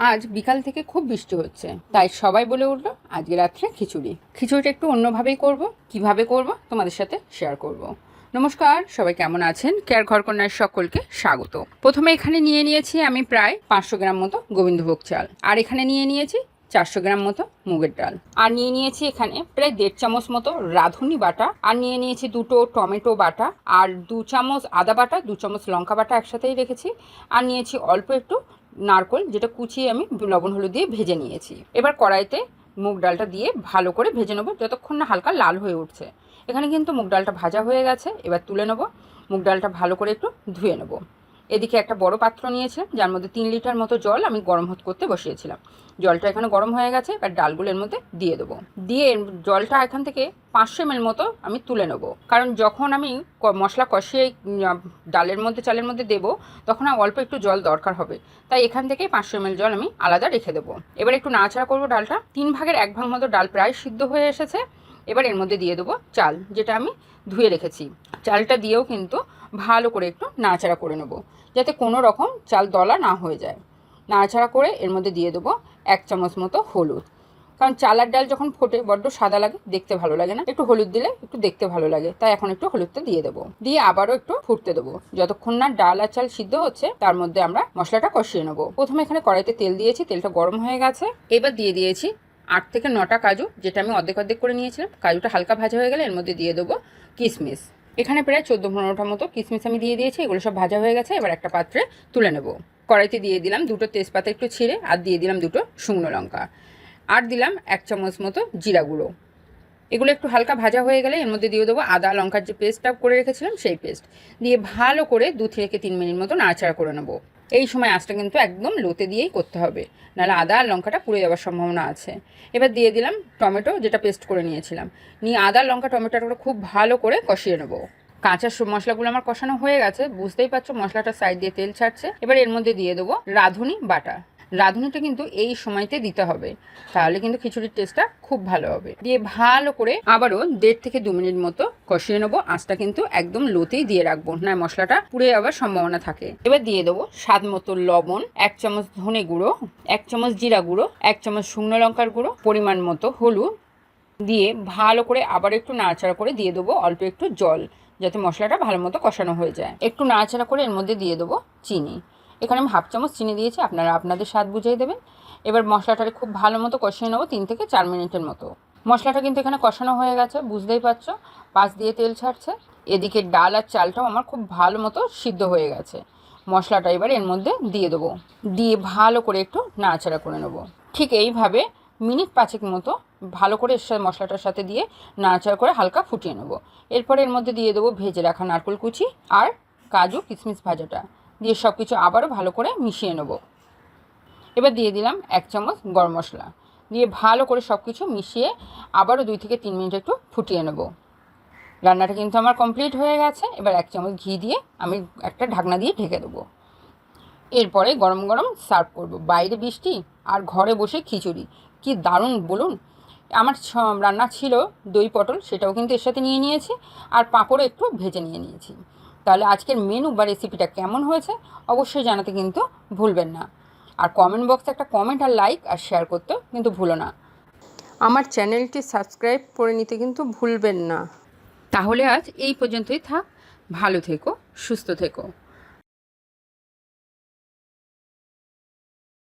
আজ বিকাল থেকে খুব বৃষ্টি হচ্ছে, তাই সবাই বলে উঠলো আজকে রাত্রে খিচুড়ি। খিচুড়িটা একটু অন্যভাবেই করব, কিভাবে করব তোমাদের সাথে শেয়ার করব। নমস্কার, সবাই কেমন আছেন? কেয়ার ঘরকন্যার সকলকে স্বাগত। প্রথমে এখানে নিয়ে নিয়েছি আমি প্রায় 500 গ্রাম মতো গোবিন্দভোগ চাল, আর এখানে নিয়ে নিয়েছি 400 গ্রাম মতো মুগের ডাল, আর নিয়ে নিয়েছি এখানে প্রায় 1.5 চামচ মতো রাঁধুনি বাটা, আর নিয়ে নিয়েছি 2টো টমেটো বাটা, আর 2 চামচ আদা বাটা, 2 চামচ লঙ্কা বাটা একসাথেই রেখেছি, আর নিয়েছি অল্প একটু নারকোল, যেটা কুচিয়ে আমি লবণ হলুদ দিয়ে ভেজে নিয়েছি। এবার কড়াইতে মুগ ডালটা দিয়ে ভালো করে ভেজে নেবো যতক্ষণ না হালকা লাল হয়ে উঠছে। এখানে কিন্তু মুগ ডালটা ভাজা হয়ে গেছে, এবার তুলে নেবো। মুগ ডালটা ভালো করে একটু ধুয়ে নেবো। এদিকে একটা বড় পাত্র নিয়েছিলাম, যার মধ্যে 3 লিটার মতো জল আমি গরম করতে বসিয়েছিলাম। জলটা এখানে গরম হয়ে গেছে, এবার ডালগুলোর মধ্যে দিয়ে দেবো। দিয়ে জলটা এখান থেকে 500 ml মতো আমি তুলে নেবো, কারণ যখন আমি মশলা কষিয়ে ডালের মধ্যে চালের মধ্যে দেবো তখন অল্প একটু জল দরকার হবে, তাই এখান থেকে 500 ml জল আমি আলাদা রেখে দেবো। এবার একটু নাড়াচাড়া করবো। ডালটা 3 ভাগের 1 ভাগ মতো ডাল প্রায় সিদ্ধ হয়ে এসেছে। এবার এর মধ্যে দিয়ে দেবো চাল, যেটা আমি ধুয়ে রেখেছি। চালটা দিয়েও কিন্তু ভালো করে একটু নাড়াচাড়া করে নেবো, যাতে কোনো রকম চাল দলা না হয়ে যায়। নাড়াচাড়া করে এর মধ্যে দিয়ে দেবো 1 চামচ মতো হলুদ, কারণ চাল আর ডাল যখন ফোটে বড্ড সাদা লাগে, দেখতে ভালো লাগে না। একটু হলুদ দিলে একটু দেখতে ভালো লাগে, তাই এখন একটু হলুদটা দিয়ে দেবো। দিয়ে আবারও একটু ফুটতে দেবো। যতক্ষণ না ডাল আর চাল সিদ্ধ হচ্ছে তার মধ্যে আমরা মশলাটা কষিয়ে নেবো। প্রথমে এখানে কড়াইতে তেল দিয়েছি, তেলটা গরম হয়ে গেছে। এবার দিয়ে দিয়েছি 8 থেকে 9টা কাজু, যেটা আমি অর্ধেক অর্ধেক করে নিয়েছিলাম। কাজুটা হালকা ভাজা হয়ে গেলে এর মধ্যে দিয়ে দেবো কিশমিশ। এখানে প্রায় 14-15টা মতো কিশমিশ আমি দিয়ে দিয়েছি। এগুলো সব ভাজা হয়ে গেছে, এবার একটা পাত্রে তুলে নেব। কড়াইতে দিয়ে দিলাম 2টো তেজপাতা একটু ছিঁড়ে, আর দিয়ে দিলাম 2টো শুকনো লঙ্কা, আর দিলাম 1 চামচ মতো জিরা গুঁড়ো। এগুলো একটু হালকা ভাজা হয়ে গেলে এর মধ্যে দিয়ে দেবো আদা লঙ্কার যে পেস্টটা করে রেখেছিলাম সেই পেস্ট, দিয়ে ভালো করে 2 থেকে 3 মিনিট মতো নাড়াচাড়া করে নেবো। এই সময় আঁচটা কিন্তু একদম লোতে দিয়েই করতে হবে, নাহলে আদা আর লঙ্কাটা পুড়ে যাওয়ার সম্ভাবনা আছে। এবার দিয়ে দিলাম টমেটো, যেটা পেস্ট করে নিয়েছিলাম। নিয়ে আদা লঙ্কা টমেটোটা খুব ভালো করে কষিয়ে নেবো। কাঁচা মশলাগুলো আমার কষানো হয়ে গেছে, বুঝতেই পারছো মশলাটা সাইড দিয়ে তেল ছাড়ছে। এবার এর মধ্যে দিয়ে দেবো রাঁধুনি বাটা। রাঁধুনিটা কিন্তু এই সময়তে দিতে হবে, তাহলে কিন্তু খিচুড়ির টেস্টটা খুব ভালো হবে। দিয়ে ভালো করে আবারও 1.5 থেকে 2 মিনিট মতো কষিয়ে নেবো। আঁচটা কিন্তু একদম লোতেই দিয়ে রাখবো, না মশলাটা পুড়ে যাওয়ার সম্ভাবনা থাকে। এবার দিয়ে দেবো স্বাদ মতো লবণ, 1 চামচ ধনে গুঁড়ো, 1 চামচ জিরা গুঁড়ো, 1 চামচ শুকনো লঙ্কার গুঁড়ো, পরিমাণ মতো হলুদ। দিয়ে ভালো করে আবার একটু নাড়াচাড়া করে দিয়ে দেবো অল্প একটু জল, যাতে মশলাটা ভালো মতো কষানো হয়ে যায়। একটু নাড়াচাড়া করে এর মধ্যে দিয়ে দেবো চিনি। এখানে আমি 1/2 চামচ চিনি দিয়েছি, আপনারা আপনাদের স্বাদ বুঝিয়ে দেবেন। এবার মশলাটাকে খুব ভালো মতো কষিয়ে নেবো 3 থেকে 4 মিনিটের মতো। মশলাটা কিন্তু এখানে কষানো হয়ে গেছে, বুঝতেই পারছো পাশ দিয়ে তেল ছাড়ছে। এদিকে ডাল আর চালটাও আমার খুব ভালো মতো সিদ্ধ হয়ে গেছে। মশলাটা এবার এর মধ্যে দিয়ে দেবো, দিয়ে ভালো করে একটু নাড়াচাড়া করে নেবো। ঠিক এইভাবে মিনিট 5 মতো ভালো করে মশলাটার সাথে দিয়ে নাড়াচাড়া করে হালকা ফুটিয়ে নেবো। এরপর এর মধ্যে দিয়ে দেবো ভেজে রাখা নারকেল কুচি আর কাজু কিশমিশ ভাজাটা, দিয়ে সব কিছু আবারও ভালো করে মিশিয়ে নেবো। এবার দিয়ে দিলাম 1 চামচ গরম মশলা, দিয়ে ভালো করে সব কিছু মিশিয়ে আবারও 2 থেকে 3 মিনিট একটু ফুটিয়ে নেবো। রান্নাটা কিন্তু আমার কমপ্লিট হয়ে গেছে। এবার 1 চামচ ঘি দিয়ে আমি একটা ঢাকনা দিয়ে ঢেকে দেবো। এরপরে গরম গরম সার্ভ করব। বাইরে বৃষ্টি আর ঘরে বসে খিচুড়ি, কি দারুণ বলুন। আমার রান্না ছিল দই পটল, সেটাও কিন্তু এর সাথে নিয়ে নিয়েছি, আর পাঁপড়ও একটু ভেজে নিয়েছি। তাহলে আজকের মেনু বা রেসিপিটা কেমন হয়েছে অবশ্যই জানাতে কিন্তু ভুলবেন না। আর কমেন্ট বক্সে একটা কমেন্ট আর লাইক আর শেয়ার করতে কিন্তু ভুলো না। আমার চ্যানেলটি সাবস্ক্রাইব করে নিতে কিন্তু ভুলবেন না। তাহলে আজ এই পর্যন্তই থাক। ভালো থেকো, সুস্থ থেকো।